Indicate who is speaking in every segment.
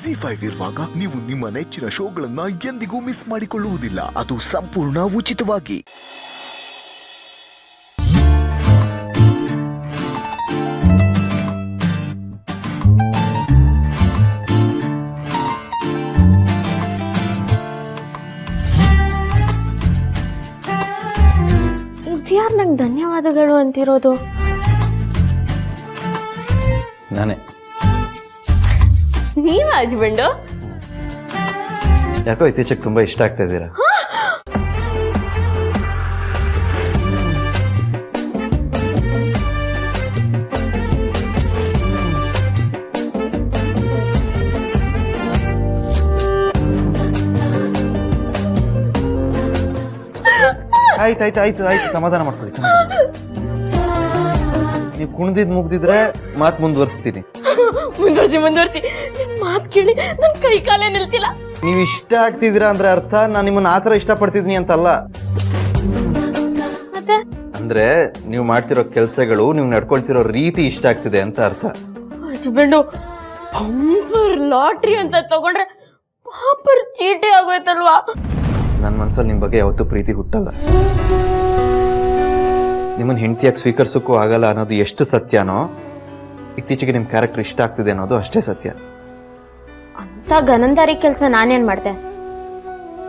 Speaker 1: ZEE5 ಇರುವಾಗ ನೀವು ನಿಮ್ಮ ನೆಚ್ಚಿನ ಶೋಗಳನ್ನ ಎಂದಿಗೂ ಮಿಸ್ ಮಾಡಿಕೊಳ್ಳುವುದಿಲ್ಲ. ಅದು ಸಂಪೂರ್ಣ ಉಚಿತವಾಗಿ.
Speaker 2: ಇದ್ಯಾರು ನಂಗೆ ಧನ್ಯವಾದಗಳು ಅಂತಿರೋದು?
Speaker 3: ನಾನೇ.
Speaker 2: ನೀವ ಹಸ್ಬೆಂಡು?
Speaker 3: ಯಾಕೋ ಇತ್ತೀಚೆಗೆ ತುಂಬಾ ಇಷ್ಟ ಆಗ್ತಾ ಇದ್ದೀರಾ. ಆಯ್ತು ಸಮಾಧಾನ ಮಾಡ್ಕೊಳ್ಳಿ. ನೀವು ಕುಣಿದಿದ್ ಮುಗ್ದಿದ್ರೆ ಮಾತು ಮುಂದುವರಿಸ್ತೀನಿ.
Speaker 2: ಮುಂದುವರ್ಸಿ ಮಾತು ಕೇಳಿ ನನ್ ಕೈ ಕಾಲೇ ನಿಲ್ತಿಲ್ಲ.
Speaker 3: ನೀವು ಇಷ್ಟ ಆಗ್ತಿದ್ದೀರಾ ಅಂದ್ರೆ ಅರ್ಥ ನಾನು ನಿಮ್ಮನ್ನ ಆತರ ಇಷ್ಟ ಪಡ್ತಿದ್ನಿ ಅಂತಲ್ಲ.
Speaker 2: ಮತ್ತೆ
Speaker 3: ಅಂದ್ರೆ ನೀವು ಮಾಡ್ತಿರೋ ಕೆಲಸಗಳು, ನೀವು ನಡ್ಕೊಳ್ತಿರೋ ರೀತಿ ಇಷ್ಟ ಆಗ್ತಿದೆ ಅಂತ ಅರ್ಥ.
Speaker 2: ಹಸ್ಬೆಂಡು ಬಂಪರ್ ಲಾಟ್ರಿ ಅಂತ ತಗೊಂಡ್ರೆ ಪಾಪರ್ ಚೀಟಿ ಆಗೋಯ್ತಲ್ವಾ?
Speaker 3: ನನ್ನ ಮನ್ಸಲ್ಲಿ ನಿಮ್ಮ ಬಗ್ಗೆ ಯಾವತ್ತೂ ಪ್ರೀತಿ ಹುಟ್ಟಲ್ಲ. ನಿಮ್ಮನ್ನ ಹೆಂಡತಿಯಾಗಿ ಸ್ವೀಕರಿಸೋಕ್ಕೂ ಆಗಲ್ಲ ಅನ್ನೋದು ಎಷ್ಟು ಸತ್ಯನೋ, ಇತ್ತೀಚೆಗೆ ನಿಮ್ಮ ಕ್ಯಾರೆಕ್ಟರ್ ಇಷ್ಟ ಆಗ್ತಿದೆ ಅನ್ನೋದು ಅಷ್ಟೇ ಸತ್ಯ.
Speaker 2: ಅಂತ ಗನಂದಾರಿ ಕೆಲಸ ನಾನೇನ್ ಮಾಡ್ದೆ?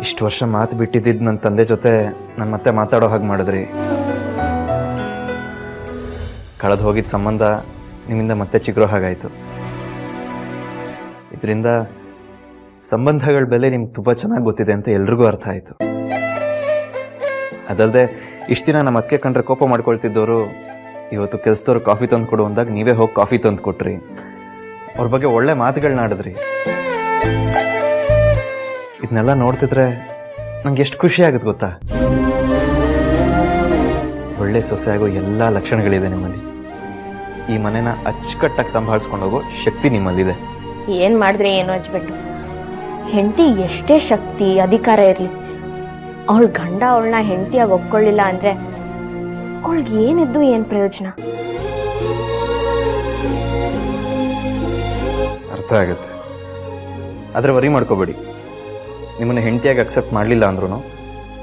Speaker 3: ಇಷ್ಟು ವರ್ಷ ಮಾತು ಬಿಟ್ಟಿದ್ದಿದ್ದು ನನ್ನ ತಂದೆ ಜೊತೆ ನಾನು ಮತ್ತೆ ಮಾತಾಡೋ ಹಾಗೆ ಮಾಡಿದ್ರಿ. ಕಳೆದು ಹೋಗಿದ್ದ ಸಂಬಂಧ ನಿಮ್ಮಿಂದ ಮತ್ತೆ ಚಿಗುರೋ ಹಾಗಾಯಿತು. ಇದರಿಂದ ಸಂಬಂಧಗಳ ಬೆಲೆ ನಿಮ್ಗೆ ತುಂಬ ಚೆನ್ನಾಗಿ ಗೊತ್ತಿದೆ ಅಂತ ಎಲ್ರಿಗೂ ಅರ್ಥ ಆಯಿತು. ಅದಲ್ಲದೆ ಇಷ್ಟು ದಿನ ನಮ್ಮ ಅಕ್ಕೆ ಕಂಡ್ರೆ ಕೋಪ ಮಾಡ್ಕೊಳ್ತಿದ್ದವರು ಇವತ್ತು ಕೆಲಸದವ್ರು ಕಾಫಿ ತಂದು ಕೊಡು ಅಂದಾಗ ನೀವೇ ಹೋಗಿ ಕಾಫಿ ತಂದು ಕೊಟ್ರಿ. ಅವ್ರ ಬಗ್ಗೆ ಒಳ್ಳೆ ಮಾತುಗಳನ್ನ ಆಡಿದ್ರಿ. ಇದನ್ನೆಲ್ಲ ನೋಡ್ತಿದ್ರೆ ನಂಗೆ ಎಷ್ಟು ಖುಷಿ ಆಗುತ್ತೆ ಗೊತ್ತಾ. ಒಳ್ಳೆ ಸೊಸೆ ಆಗೋ ಎಲ್ಲ ಲಕ್ಷಣಗಳಿದೆ ನಿಮ್ಮಲ್ಲಿ. ಈ ಮನೆನ ಅಚ್ಚುಕಟ್ಟಾಗಿ ಸಂಭಾಳಿಸ್ಕೊಂಡು ಹೋಗೋ ಶಕ್ತಿ ನಿಮ್ಮಲ್ಲಿದೆ.
Speaker 2: ಏನ್ ಮಾಡಿದ್ರೆ ಏನು ಹಚ್ಬಿಟ್ಟು, ಹೆಂಡತಿ ಎಷ್ಟೇ ಶಕ್ತಿ ಅಧಿಕಾರ ಇರಲಿ, ಅವಳ ಗಂಡ ಅವಳನ್ನ ಹೆಂಡತಿಯಾಗಿ ಒಪ್ಕೊಳ್ಳಿಲ್ಲ ಅಂದ್ರೆ ಅವಳಿಗೆ ಏನಿದ್ದು ಏನ್ ಪ್ರಯೋಜನ?
Speaker 3: ಅರ್ಥ ಆಗುತ್ತೆ. ಆದರೆ ವರಿ ಮಾಡ್ಕೋಬೇಡಿ. ನಿಮ್ಮನ್ನು ಹೆಂಡತಿಯಾಗಿ ಅಕ್ಸೆಪ್ಟ್ ಮಾಡಲಿಲ್ಲ ಅಂದ್ರೂ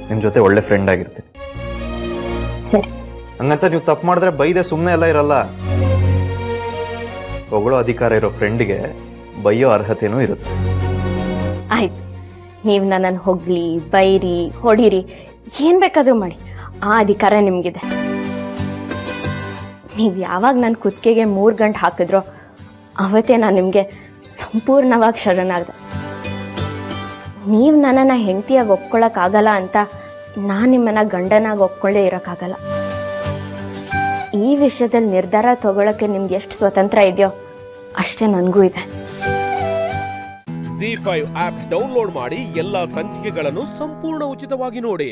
Speaker 3: ನಿಮ್ಮ ಜೊತೆ ಒಳ್ಳೆ ಫ್ರೆಂಡ್ ಆಗಿರ್ತೀನಿ.
Speaker 2: ಸರಿ,
Speaker 3: ಹಂಗಂತ ನೀವು ತಪ್ಪು ಮಾಡಿದ್ರೆ ಬೈದೆ ಸುಮ್ಮನೆ ಎಲ್ಲ ಇರಲ್ಲ. ಹೊಗಳೋ ಅಧಿಕಾರ ಇರೋ ಫ್ರೆಂಡ್ಗೆ ಬೈಯೋ ಅರ್ಹತೆನೂ ಇರುತ್ತೆ.
Speaker 2: ಆಯ್ತು, ನೀವು ನನ್ನನ್ನು ಹೊಗ್ಲಿ, ಬೈರಿ, ಹೊಡೀರಿ, ಏನ್ ಬೇಕಾದ್ರೂ ಮಾಡಿ, ಆ ಅಧಿಕಾರ ನಿಮ್ಗಿದೆ. ನೀವು ಯಾವಾಗ ನನ್ನ ಕುತ್ತಿಗೆಗೆ 3 ಗಂಟೆ ಹಾಕಿದ್ರೋ ಅವತ್ತೇ ನಾನು ನಿಮಗೆ ಸಂಪೂರ್ಣವಾಗಿ ಶರಣಾಗ್ದೆ. ನೀವು ನನ್ನನ್ನು ಹೆಂಡತಿಯಾಗಿ ಒಪ್ಕೊಳ್ಳೋಕ್ಕಾಗಲ್ಲ ಅಂತ ನಾನು ನಿಮ್ಮನ್ನ ಗಂಡನಾಗಿ ಒಪ್ಕೊಳ್ಳೇ ಇರೋಕ್ಕಾಗಲ್ಲ. ಈ ವಿಷಯದಲ್ಲಿ ನಿರ್ಧಾರ ತಗೊಳ್ಳೋಕ್ಕೆ ನಿಮ್ಗೆ ಎಷ್ಟು ಸ್ವತಂತ್ರ ಇದೆಯೋ ಅಷ್ಟೇ ನನಗೂ ಇದೆ.
Speaker 4: ZEE5 ಆಪ್ ಡೌನ್ಲೋಡ್ ಮಾಡಿ ಎಲ್ಲಾ ಸಂಚಿಕೆಗಳನ್ನು ಸಂಪೂರ್ಣ ಉಚಿತವಾಗಿ ನೋಡಿ.